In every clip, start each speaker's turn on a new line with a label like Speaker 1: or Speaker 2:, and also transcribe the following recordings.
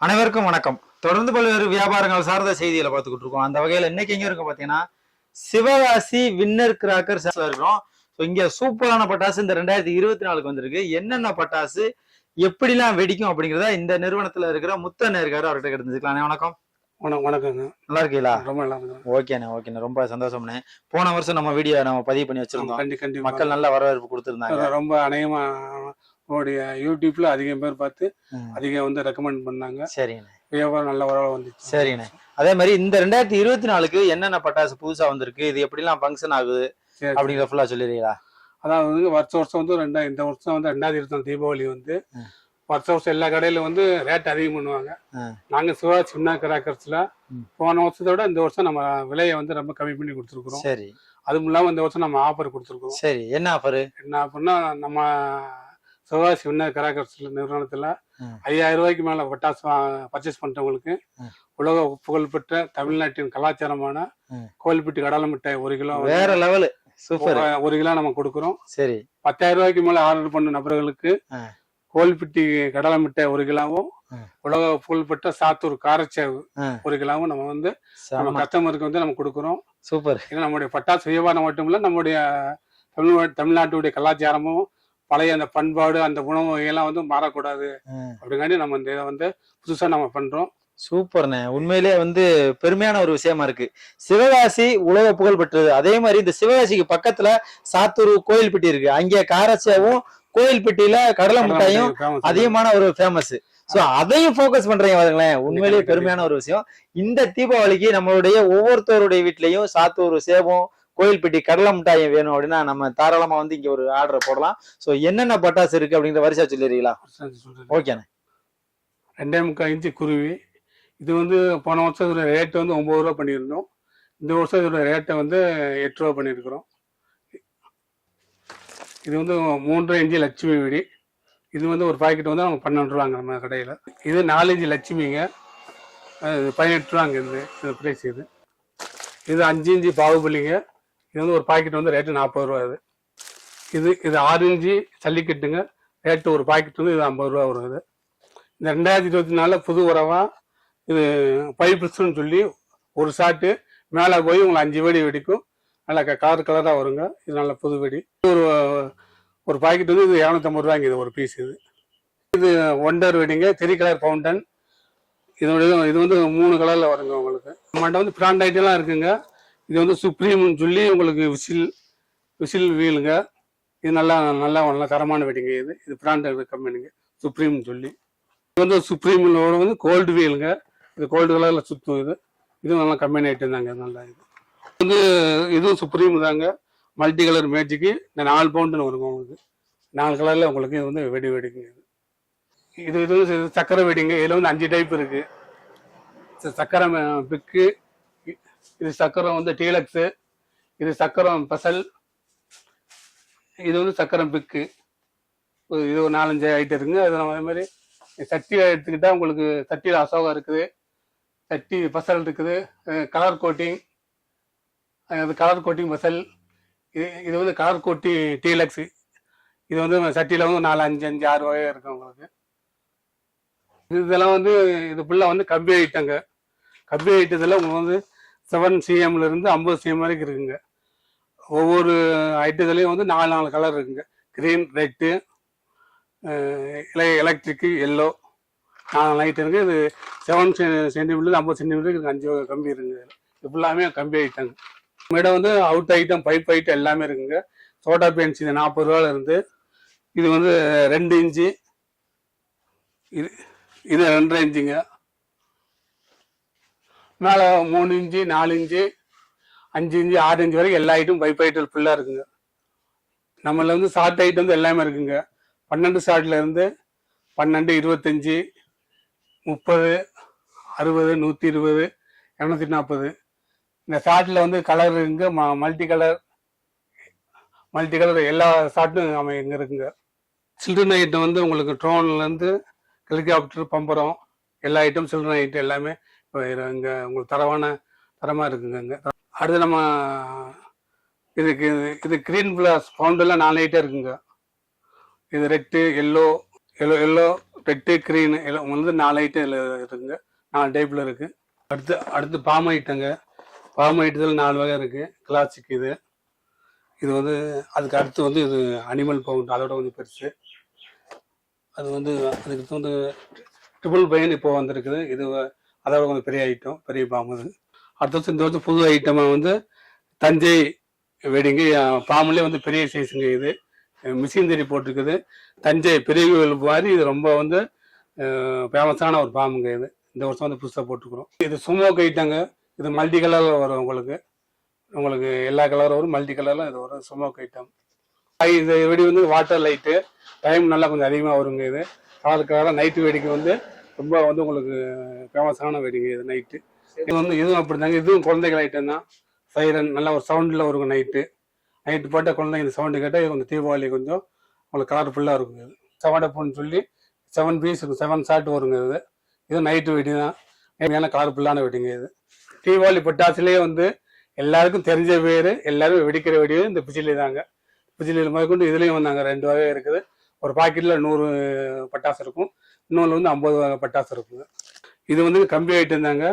Speaker 1: அனைவருக்கும் வணக்கம். தொடர்ந்து பல்வேறு வியாபாரங்கள் சார்ந்த செய்திகளை பார்த்துக்கிட்டு இருக்கோம். அந்த வகையில இன்னைக்கு எங்க இருக்கும் பாத்தீங்கன்னா, சிவகாசி வின்னர் கிராக்கர்ஸ் இருக்கிறோம். இங்க சூப்பரான பட்டாசு இந்த 2024 வந்திருக்கு. என்னென்ன பட்டாசு எப்படிலாம் வெடிக்கும் அப்படிங்கிறத இந்த நிறுவனத்துல இருக்கிற முத்தண்ண இருக்காரு, அவர்கிட்ட எடுத்துக்கலாம். வணக்கம்.
Speaker 2: வணக்கங்க.
Speaker 1: நல்லா இருக்கீங்களா?
Speaker 2: ரொம்ப நல்லா இருக்கு.
Speaker 1: ஓகேண்ணே. ரொம்ப சந்தோஷம்ண்ணே. போன வருஷம் நம்ம வீடியோ பதிவு பண்ணி வச்சிருந்தோம். மக்கள் நல்ல வரவேற்பு கொடுத்திருந்தாங்க.
Speaker 2: ரொம்ப அநேகமா உங்களுடைய யூடியூப்ல அதிகம் பேர் பார்த்து அதிகம் வந்து ரெக்கமெண்ட் பண்ணாங்க.
Speaker 1: சரிண்ணே.
Speaker 2: வியாபாரம் நல்ல வரவு வந்துச்சு.
Speaker 1: சரிண்ணே. அதே மாதிரி இந்த 2024க்கு என்னென்ன பட்டாசு புதுசா வந்திருக்கு, இது எப்படிலாம் ஃபங்க்ஷன் ஆகுது அப்படிங்கிற ஃபுல்லா சொல்லிடுறீங்களா?
Speaker 2: அதாவது வருஷம் வந்து இந்த வருஷம் வந்து 2024 தீபாவளி வந்து வருஷம் எல்லா கடையில வந்து ரேட் அதிகம் பண்ணுவாங்க. நாங்க சிவகாசி வின்னர் கிராக்கர்ஸ்ல போன வருஷத்தோட இந்த வருஷம் நம்ம விலையை வந்து ரொம்ப கம்மி பண்ணி கொடுத்துருக்கோம்.
Speaker 1: சரி.
Speaker 2: அதுவும் இல்லாம இந்த வருஷம் நம்ம ஆஃபர் கொடுத்துருக்கோம்.
Speaker 1: சரி, என்ன ஆஃபர்னா
Speaker 2: நம்ம சிவகாசி வின்னர் கிராக்கர்ஸ் நிறுவனத்துல 5000 ரூபாய்க்கு மேல பட்டாசு பர்ச்சேஸ் பண்றவங்களுக்கு உலக புகழ்பெற்ற தமிழ்நாட்டின் கலாச்சாரமான கோயில்பட்டி கடலை மிட்டாய் 1 கிலோ
Speaker 1: வேற லெவல் சூப்பர்
Speaker 2: 1 கிலோ நம்ம கொடுக்குறோம்.
Speaker 1: சரி.
Speaker 2: 10,000 ரூபாய்க்கு மேல ஆர்டர் பண்ண நபர்களுக்கு கோயில்பட்டி கடலை மிட்டாய் 1 கிலோவும் உலக புகழ்பெற்ற சாத்தூர் காரச்சேவு 1 கிலோவும் நம்ம வந்து நம்ம கஸ்டமருக்கு வந்து நம்ம கொடுக்குறோம்.
Speaker 1: சூப்பர்.
Speaker 2: ஏன்னா நம்முடைய பட்டாசு வியாபாரம் மட்டும் இல்ல, நம்முடைய தமிழ்நாட்டுடைய கலாச்சாரமும் பழைய அந்த பண்பாடு அந்த உணவு எல்லாம் வந்து மாறக்கூடாது அப்படிங்காண்டி நம்ம இந்த இதை வந்து புதுசா நம்ம பண்றோம்.
Speaker 1: சூப்பர்ண்ணே. உண்மையிலே வந்து பெருமையான ஒரு விஷயமா இருக்கு. சிவகாசி உலக புகழ் பெற்றது. அதே மாதிரி இந்த சிவகாசிக்கு பக்கத்துல சாத்தூர் கோயில்பட்டி இருக்கு. அங்கே காரச்சேவும் கோயில்பட்டியில கடலை மிட்டாயும் அதிகமான ஒரு ஃபேமஸ். சோ அதையும் போக்கஸ் பண்றீங்க பாருங்களேன். உண்மையிலேயே பெருமையான ஒரு விஷயம். இந்த தீபாவளிக்கு நம்மளுடைய ஒவ்வொருத்தருடைய வீட்லயும் சாத்தூர் சேவும் கோயில்பட்டி கடலை மிட்டாயும் வேணும் அப்படின்னா நம்ம தாராளமா வந்து இங்க ஒரு ஆர்டர் போடலாம். சோ என்னென்ன பட்டாசு இருக்கு அப்படிங்கிற வரிசா சொல்லிடுறீங்களா? ஓகேண்ணே.
Speaker 2: 2.25 இன்ச்சு குருவி. இது வந்து போன வருஷம் இதோட ரேட்டு வந்து 9 ரூபா பண்ணியிருந்தோம். இந்த வருஷம் இதோட ரேட்டை வந்து 8 ரூபா பண்ணியிருக்கிறோம். இது வந்து 3.5 இன்ச்சு லட்சுமி வெடி. இது வந்து ஒரு பாக்கெட் வந்து நம்ம 12 ரூபாங்க நம்ம கடையில். இது 4 இன்ச்சு லட்சுமிங்க, 18 ரூபாங்க இந்த ப்ரைஸ். இது 5 இன்ச்சு பாகுபலிங்க. இது வந்து ஒரு பாக்கெட் வந்து ரேட்டு 40 ரூபா. இது 6 இன்ச்சு சல்லிக்கட்டுங்க. ரேட்டு ஒரு பாக்கெட் வந்து இது 50 ரூபா வரும். இந்த 2024 புது உறவா இது பைப்ஸ்ன்னு சொல்லி ஒரு ஷாட்டு மேலே போய் உங்களுக்கு 5 வெடி வெடிக்கும். நல்லா கலர் கலராக வருங்க. இது நல்ல புது வெடி. ஒரு பாக்கெட் வந்து இது 250 ரூபாய்ங்க இது ஒரு பீஸ். இது ஒண்டர் வெடிங்க, 3 கலர் ஃபவுண்டன். இது வந்து 3 கலர்ல வருங்க உங்களுக்கு. நம்மகிட்ட வந்து பிராண்ட் ஐட்டம்லாம் இருக்குங்க. இது வந்து சுப்ரீம்னு சொல்லி உங்களுக்கு விசில் வீலுங்க. இது நல்லா தரமான வெடிங்க. இது பிராண்ட் கம்பெனிங்க சுப்ரீம்னு சொல்லி. இது வந்து சுப்ரீமில் வந்து கோல்டு வீலுங்க. இது கோல்டு கலர்ல சுத்தும். இது நல்லா கம்பெனி ஐட்டம் தாங்க. நல்லா இதுவும் சுப்ரீம் தாங்க. Multi colour magic. இந்த 4 பவுண்டுன்னு வருங்க உங்களுக்கு. 4 கலர்ல உங்களுக்கு இது வந்து வெடிக்குங்க. இது வந்து சக்கரை வெடிங்க. இதுல வந்து 5 டைப் இருக்கு. சக்கரம் பிக்கு, இது சக்கரம் வந்து டீலக்ஸு, இது சக்கரம் பசல், இது வந்து சக்கரம் பிக்கு. இது ஒரு 4-5 ஐட்டம் இருக்குங்க. அது நம்ம அதே மாதிரி சட்டி எடுத்துக்கிட்டா உங்களுக்கு சட்டியில் அசோகா இருக்குது, சட்டி பசல் இருக்குது, கலர் கோட்டிங், அது கலர் கோட்டிங் பசல். இது வந்து கலர் கோட்டி டீலக்ஸு. இது வந்து சட்டியில் வந்து 4, 5, 6 வகை இருக்கு உங்களுக்கு. இதெல்லாம் வந்து இது ஃபுல்லாக வந்து கம்பி ஐட்டங்க. கம்பி ஐட்டத்தில் உங்களுக்கு வந்து 7 cmல இருந்து 50 cm வரைக்கும் இருக்குங்க. ஒவ்வொரு ஐட்டத்துலேயும் வந்து 4 கலர் இருக்குங்க. Green, red, electric, yellow, 4 item இருக்குது. இது 7 சென்டிமீட்டர் 50 சென்டிமீட்டருக்கு 5 கம்பி இருக்குங்க. இது ஃபுல்லாமே கம்பி ஐட்டங்க. மேடம் வந்து அவுட் ஐட்டம், பைப் ஐட்டம் எல்லாமே இருக்குங்க. சோடா பென்ஸ் இது 40 ரூபால இருந்து. இது வந்து 2 இன்ச்சு, இது 2.5 இன்ச்சுங்க. மேலே 3 இன்ச்சு, 4 இன்ச்சு, 5 இன்ச்சு, 6 இன்ச்சு வரைக்கும் எல்லா ஐட்டம் பைப் ஐட்டம் ஃபுல்லாக இருக்குங்க. நம்மள வந்து ஷார்ட் ஐட்டம் வந்து எல்லாமே இருக்குங்க. 12 ஷார்ட்ல இருந்து 12, 25, 30, 60, 120, 240. இந்த ஷார்ட்ல வந்து கலர் இருக்குங்க. மல்டி கலர் எல்லா ஷார்ட்டும் நம்ம இங்கே இருக்குங்க. சில்ட்ரன் ஐட்டம் வந்து உங்களுக்கு ட்ரோன்லேருந்து ஹெலிகாப்டர், பம்பரம் எல்லா ஐட்டம் சில்ட்ரன் ஐட்டம் எல்லாமே இங்கே உங்களுக்கு தரமாக இருக்குங்க இங்கே. அடுத்து நம்ம இது கிரீன் பிளஸ் ஃபவுண்டெல்லாம் 4 ஐட்டம் இருக்குங்க. இது ரெட்டு, எல்லோ, ரெட்டு கிரீனு எல்லாம் வந்து 4 ஐட்டம் இருக்குங்க. 4 டைப்பில் இருக்குது. அடுத்து பாம் ஐட்டங்க. பாம் ஐட்டத்தில் 4 வகை இருக்குது. கிளாசிக் இது வந்து அதுக்கு அடுத்து வந்து இது அனிமல் பவுண்ட், அதோட கொஞ்சம் பெருசு. அது வந்து அதுக்கு வந்து ட்ரிபிள் பைன் இப்போ வந்திருக்குது. இது அதோட கொஞ்சம் பெரிய ஐட்டம், பெரிய பாம்பு. அது அடுத்த இந்த வருஷம் புது ஐட்டமாக வந்து தஞ்சை வெடிங்கு பாம்புலேயே வந்து பெரிய சைஸுங்க. இது மிஷின் தறி போட்டிருக்குது. தஞ்சை பெரிய கோயில் மாதிரி இது ரொம்ப வந்து ஃபேமஸான ஒரு பாம்புங்க. இது இந்த வருஷம் வந்து புதுசாக போட்டுருக்குறோம். இது சுமோக் ஐட்டங்க. இது மல்டி கலரில் வரும். உங்களுக்கு எல்லா கலரும் வரும். மல்டி கலரில் இது ஒரு சுமோக் ஐட்டம். இது வெடி வந்து வாட்டர் லைட்டு, டைம் நல்லா கொஞ்சம் அதிகமாக வருங்க. இது கலர் நைட்டு வெடிக்கு வந்து ரொம்ப வந்து உங்களுக்கு ஃபேமஸான வெடிங்க. இது நைட்டு இது வந்து இதுவும் அப்படிதாங்க. இதுவும் குழந்தைகள் ஐட்டம் தான். சைரன் நல்ல ஒரு சவுண்டில் வருங்க. நைட்டு போட்டால் குழந்தைங்க இந்த சவுண்டு கேட்டால் இது கொஞ்சம் தீபாவளி கொஞ்சம் உங்களுக்கு கலர்ஃபுல்லாக இருக்குங்க. இது 7 சொல்லி 7 பீஸ் இருக்கும். 7 ஷாட் வருங்க. இது நைட்டு வெடி தான். ஏன்னா கலர்ஃபுல்லான வெடிங்க. இது தீபாவளி பட்டாசுலேயே வந்து எல்லாருக்கும் தெரிஞ்ச பேர், எல்லாரும் வெடிக்கிற வெடி இந்த பிச்சிலி தாங்க. பிச்சிலியில் முதற்கொண்டு இதுலேயும் வந்தாங்க 2 வகை இருக்குது. ஒரு பாக்கெட்டில் 100 பட்டாசு இருக்கும். இன்னொன்று வந்து 50 வகை பட்டாசு இருக்குங்க. இது வந்து கம்பி ஐட்டம் தாங்க.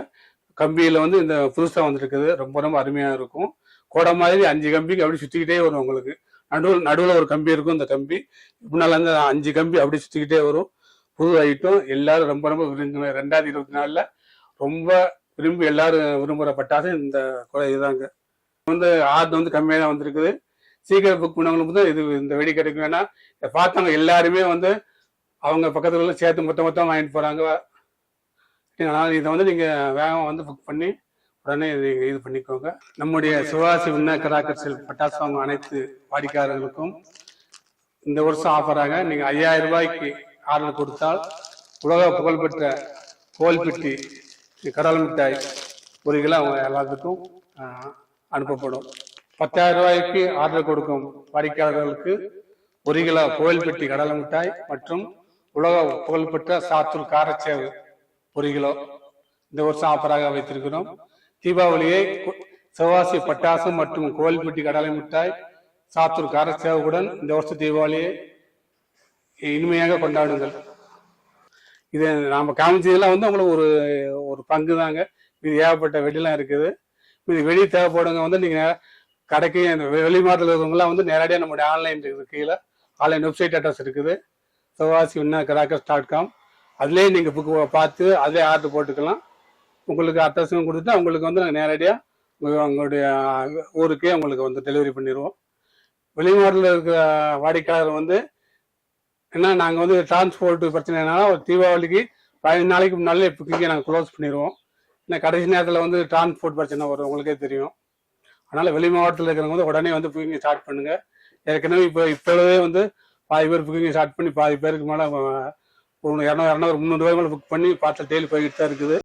Speaker 2: கம்பியில் வந்து இந்த புதுசாக வந்துருக்குது. ரொம்ப ரொம்ப அருமையாக இருக்கும். கோடை மாதிரி 5 கம்பிக்கு அப்படி சுற்றிக்கிட்டே வரும். உங்களுக்கு நடுவில் ஒரு கம்பி இருக்கும். இந்த கம்பி முன்னால் வந்து 5 கம்பி அப்படி சுற்றிக்கிட்டே வரும். புது ஐட்டம். எல்லாரும் ரொம்ப ரொம்ப விரும்புங்க. 2024 ரொம்ப விரும்பி எல்லாரும் விரும்புகிற பட்டாசு இந்த இதுதாங்க. வந்து ஆர்டர் வந்து கம்மியாக தான் வந்திருக்குது. சீக்கிரம் புக் பண்ணவங்களுக்கு தான் இது இந்த வெடி கிடைக்கும். ஏன்னா பார்த்தவங்க எல்லாருமே வந்து அவங்க பக்கத்துல சேர்த்து மொத்தம் வாங்கிட்டு போகிறாங்க. அதனால் இதை வந்து நீங்கள் வேகமாக வந்து புக் பண்ணி உடனே இது பண்ணிக்கோங்க. நம்முடைய சிவாசி விண்ண கராக்கர் பட்டாசு வாங்க அனைத்து வாடிக்கையாளர்களுக்கும் இந்த வருஷம் ஆஃபராக நீங்கள் 5000 ரூபாய்க்கு ஆர்டர் கொடுத்தால் உலக புகழ்பெற்ற கோல்பெட்டி கடல் மிட்டாய் 1 கிலோ அவங்க எல்லாத்துக்கும் அனுப்பப்படும். 10,000 ரூபாய்க்கு ஆர்டர் கொடுக்கும் வாடிக்கையாளர்களுக்கு 1 கிலோ கோயில்பெட்டி கடலை மிட்டாய் மற்றும் உலக புகழ்பெற்ற சாத்தூர் காரச்சேவு 1 கிலோ இந்த வருஷம் ஆஃபராக வைத்திருக்கிறோம். தீபாவளியை சிவாசி பட்டாசு மற்றும் கோயில்பெட்டி கடலை மிட்டாய் சாத்தூர் காரச்சேவுடன் இந்த வருஷம் தீபாவளியை இனிமையாக கொண்டாடுங்கள். இது நாம காமிச்சதெல்லாம் வந்து உங்களுக்கு ஒரு பங்கு தாங்க. இது ஏகப்பட்ட வெடிலாம் இருக்குது. இது வெடி தேவைப்படுங்க வந்து நீங்க கடைக்கு வெளி மாவட்டத்தில் இருக்கிறவங்களாம் வந்து நேரடியாக நம்மளுடைய ஆன்லைன் இருக்குது. கீழே ஆன்லைன் வெப்சைட் அட்ரஸ் இருக்குது. சிவாசி விண்ண கராக்கர்ஸ்.com. அதுலேயே நீங்கள் புக்கு பார்த்து அதிலே ஆர்டர் போட்டுக்கலாம். உங்களுக்கு அட்ரஸும் கொடுத்துட்டு உங்களுக்கு வந்து நாங்கள் நேரடியாக உங்களுடைய ஊருக்கே உங்களுக்கு வந்து டெலிவரி பண்ணிடுவோம். வெளிநாட்டில் இருக்கிற வாடிக்கையாளர் வந்து ஏன்னா நாங்கள் வந்து டிரான்ஸ்போர்ட் பிரச்சனைனால ஒரு தீபாவளிக்கு 15 நாளைக்கு முன்னாலே புக்கிங்கை நாங்கள் க்ளோஸ் பண்ணிடுவோம். ஏன்னா கடைசி நேரத்தில் வந்து டிரான்ஸ்போர்ட் பிரச்சனை வரும், உங்களுக்கே தெரியும். அதனால் வெளி மாவட்டத்தில் இருக்கிறவங்க வந்து உடனே வந்து புக்கிங்கை ஸ்டார்ட் பண்ணுங்கள். ஏற்கனவே இப்போவே வந்து பாதி பேர் புக்கிங்கை ஸ்டார்ட் பண்ணி பாதி பேருக்கு மேலே 200 300 ரூபாய் மேலே புக் பண்ணி பார்சல் டெய்லி போய்கிட்டு தான் இருக்குது.